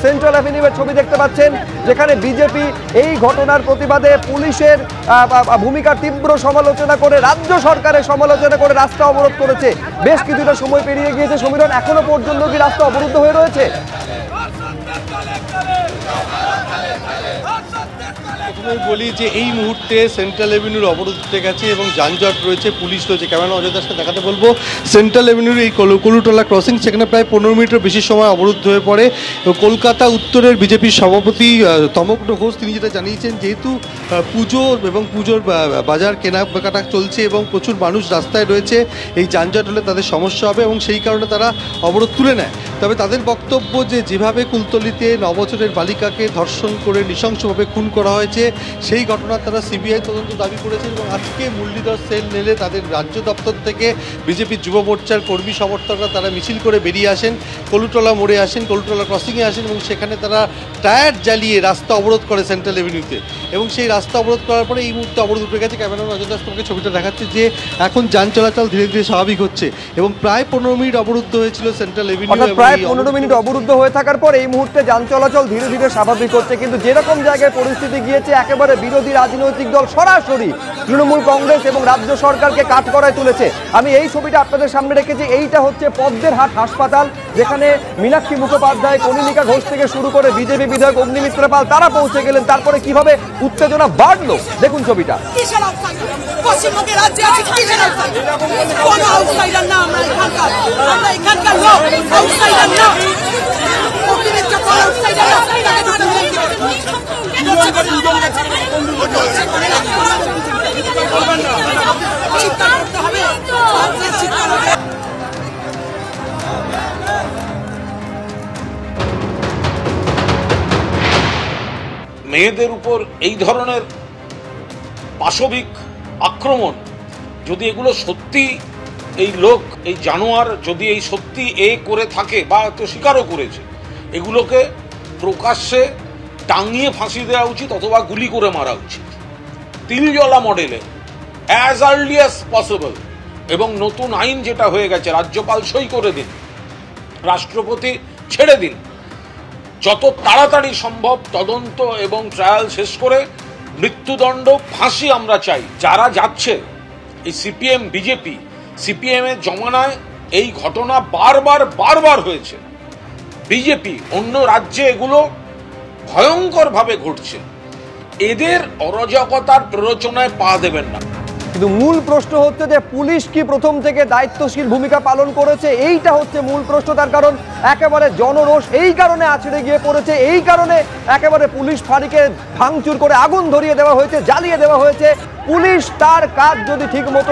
Central অ্যাভিনিউয়ের ছবি দেখতে পাচ্ছেন, যেখানে বিজেপি এই ঘটনার প্রতিবাদে পুলিশের ভূমিকার তীব্র সমালোচনা করে, রাজ্য সরকারের সমালোচনা করে রাস্তা অবরোধ করেছে। বেশ কিছুটা সময় পেরিয়ে গিয়েছে সমীরণ, এখনো পর্যন্ত কি রাস্তা অবরুদ্ধ হয়ে রয়েছে? বলি যে এই মুহূর্তে সেন্ট্রাল এভিনিউর অবরোধ উঠে গেছে এবং যানজট রয়েছে, পুলিশ রয়েছে। ক্যামেরা অজয় দাসকে দেখাতে বলবো সেন্ট্রাল এভিনিউর এই কলুটোলা ক্রসিং, সেখানে প্রায় 15 মিনিটের বেশি সময় অবরুদ্ধ হয়ে পড়ে। কলকাতা উত্তরের বিজেপির সভাপতি তমগ্ন ঘোষ তিনি যেটা জানিয়েছেন, যেহেতু পুজো এবং পুজোর বাজার কেনাকাটা চলছে এবং প্রচুর মানুষ রাস্তায় রয়েছে, এই যানজট হলে তাদের সমস্যা হবে এবং সেই কারণে তারা অবরোধ তুলে নেয়। তবে তাদের বক্তব্য যে যেভাবে কুলতলিতে 9 বছরের বালিকাকে ধর্ষণ করে নৃশংসভাবে খুন করা হয়েছে, সেই ঘটনার তারা সিবিআই তদন্ত দাবি করেছেন এবং আজকে মুরলীধর সেন নেলে তাদের রাজ্য দপ্তর থেকে বিজেপির যুব মোর্চার কর্মী সমর্থকরা তারা মিছিল করে বেরিয়ে আসেন, কলুটোলা মোড়ে আসেন, কলুটোলা ক্রসিংয়ে আসেন এবং সেখানে তারা টায়ার জ্বালিয়ে রাস্তা অবরোধ করে সেন্ট্রাল এভিনিউতে। এবং সেই রাস্তা অবরোধ করার পরে এই মুহূর্তে অবরোধ উঠে গেছে। ক্যামেরাম্যান অজয় দাস তোমাকে ছবিটা দেখাচ্ছে যে এখন যান চলাচল ধীরে ধীরে স্বাভাবিক হচ্ছে এবং প্রায় 15 মিনিট অবরুদ্ধ হয়েছিল সেন্ট্রাল এভিনিউ। প্রায় 15 মিনিট অবরুদ্ধ হয়ে থাকার পর এই মুহূর্তে যান চলাচল ধীরে ধীরে স্বাভাবিক হচ্ছে, কিন্তু যেরকম জায়গায় পরিস্থিতি গিয়েছে, একেবারে বিরোধী রাজনৈতিক দল সরাসরি তৃণমূল কংগ্রেস এবং রাজ্য সরকারকে কাঠগড়ায় তুলেছে। আমি এই ছবিটা আপনাদের সামনে রেখেছি। এইটা হচ্ছে পদ্মের হাট হাসপাতাল, যেখানে মীনাক্ষী মুখোপাধ্যায়, কনিনিকা ঘোষ থেকে শুরু করে বিজেপি বিধায়ক অগ্নিমিত্র পাল তারা পৌঁছে গেলেন। তারপরে কিভাবে উত্তেজনা বাড়লো দেখুন ছবিটা। পশ্চিমবঙ্গের রাজ্যে আছে কিসের আউটসাইডার? কোন আউটসাইডার না, আমরা এখানকার লোক আউটসাইডার না। অগ্নিমিত্র কোন আউটসাইডার না, মেয়েদের উপর এই ধরনের পাশবিক আক্রমণ, যদি এগুলো সত্যি এই লোক, এই জানোয়ার যদি এই সত্যি করে থাকে বা তো স্বীকারও করেছে, এগুলোকে প্রকাশ্যে টাঙিয়ে ফাঁসি দেওয়া উচিত অথবা গুলি করে মারা উচিত। তিলজলা মডেলে অ্যাজ আর্লি অ্যাজ পসিবল। এবং নতুন আইন যেটা হয়ে গেছে, রাজ্যপাল সই করে দিন, রাষ্ট্রপতি ছেড়ে দিন, যত তাড়াতাড়ি সম্ভব তদন্ত এবং ট্রায়াল শেষ করে মৃত্যুদণ্ড, ফাঁসি আমরা চাই। যারা যাচ্ছে এই সিপিএম বিজেপি, সিপিএম এর জমানায় এই ঘটনা বারবার হয়েছে। বিজেপি অন্য রাজ্যে এগুলো ভয়ঙ্করভাবে ঘটছে। এদের অরাজকতার প্ররোচনায় পা দেবেন না। কিন্তু মূল প্রশ্ন হচ্ছে যে পুলিশ কি প্রথম থেকে দায়িত্বশীল ভূমিকা পালন করেছে? এইটা হচ্ছে মূল প্রশ্ন। তার কারণ একেবারে জনরোষ এই কারণে আছড়ে গিয়ে পড়েছে, এই কারণে একেবারে পুলিশ ফাঁড়িকে ভাঙচুর করে আগুন ধরিয়ে দেওয়া হয়েছে, জ্বালিয়ে দেওয়া হয়েছে। পুলিশ তার কাজ যদি ঠিক মতো